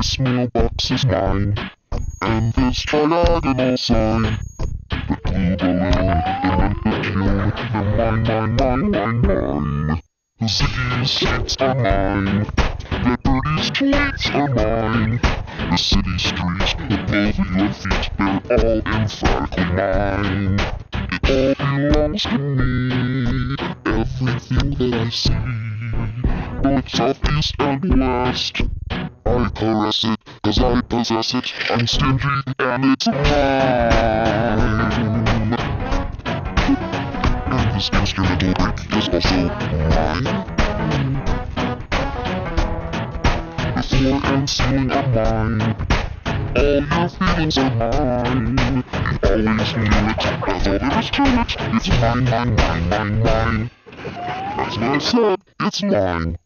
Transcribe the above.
This mailbox is mine, and this triagonal sign. The blue balloon, the Montefiore, mine. The Ziggy's seats are mine, the birdie's tweets are mine. The city streets above your feet, they're all emphatically mine. It all belongs to me, everything that I see. North, south, east, and west, I caress it, 'cause I possess it. I'm stingy, and it's mine. And this instrumental break is also mine. The floor and ceiling are mine. All your feelings are mine. You always knew it, that's all there is to it. It's mine. That's what I said, it's mine.